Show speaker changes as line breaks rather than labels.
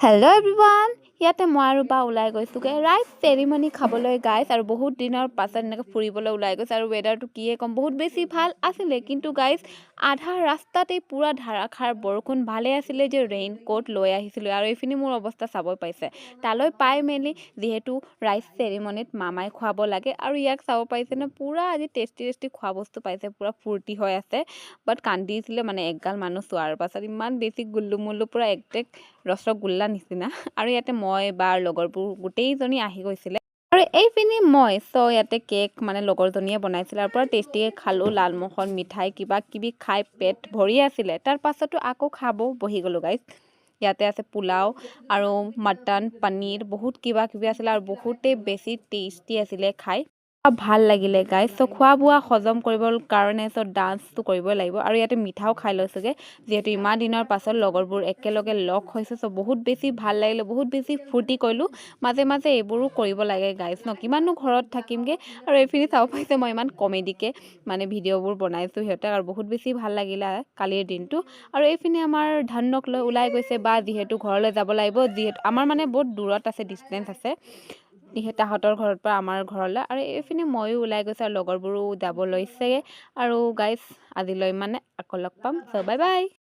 hello' everyone, ইয়াতে মই আৰু বা ওলাই গৈছোঁগৈ ৰাইচ চেৰিমনি খাবলৈ গাইছ আৰু বহুত দিনৰ পাছত এনেকৈ ফুৰিবলৈ ওলাই গৈছে আৰু ৱেডাৰটো কিয়ে ক'ম বহুত বেছি ভাল আছিলে কিন্তু গাইছ আধা ৰাস্তাতেই পূৰা ধাৰাসাৰ বৰষুণ ভালে আছিলে যে ৰেইন কোট লৈ আহিছিলোঁ আৰু এইখিনি মোৰ অৱস্থা চাবই পাইছে তালৈ পাই মেলি যিহেতু ৰাইচ চেৰিমনিত মামাই খুৱাব লাগে আৰু ইয়াক চাব পাইছে ন পূৰা আজি টেষ্টি খোৱা বস্তু পাইছে পূৰা ফূৰ্তি হৈ আছে বাট কান্দিছিলে মানে এগাল মানুহ চোৱাৰ পাছত ইমান বেছি গুল্লু মুল্লু পূৰা একটেক ৰসগোল্লা নিচিনা আৰু ইয়াতে মই বাৰ লগৰবোৰ গোটেইজনী আহি গৈছিলে আৰু এইপিনে মই ইয়াতে কেক মানে লগৰজনীয়ে বনাইছিলে আৰু পূৰা টেষ্টিকৈ খালোঁ লালমোহন মিঠাই কিবা কিবি খাই পেট ভৰি আছিলে তাৰ পাছতো আকৌ খাব বহি গ'লোঁ গাইছ ইয়াতে আছে পোলাও আৰু মটন পনীৰ বহুত কিবা কিবি আছিলে আৰু বহুতেই বেছি টেষ্টি আছিলে খাই ভাল লাগিলে গাইছ খোৱা বোৱা হজম কৰিবৰ কাৰণে ডান্সটো কৰিবই লাগিব আৰু ইয়াতে মিঠাও খাই লৈছোঁগৈ যিহেতু ইমান দিনৰ পাছত লগৰবোৰ একেলগে লগ হৈছে বহুত বেছি ভাল লাগিলে বহুত বেছি ফূৰ্তি কৰিলোঁ মাজে মাজে এইবোৰো কৰিব লাগে গাইছ কিমাননো ঘৰত থাকিমগৈ আৰু এইখিনি চাব পাইছে মই ইমান কমেডিকৈ মানে ভিডিঅ'বোৰ বনাইছোঁ সিহঁতক আৰু বহুত বেছি ভাল লাগিলে কালিৰ দিনটো আৰু এইপিনে আমাৰ ধনক লৈ ওলাই গৈছে বা যিহেতু ঘৰলৈ যাব লাগিব যিহেতু আমাৰ মানে বহুত দূৰত আছে ডিষ্টেঞ্চ আছে তাহঁতৰ ঘৰৰ পৰা আমাৰ ঘৰলৈ আৰু এইপিনে ময়ো ওলাই গৈছোঁ আৰু লগৰবোৰো যাব লৈছেগৈ আৰু গাইছ আজিলৈ মানে আকৌ লগ পাম বাই বাই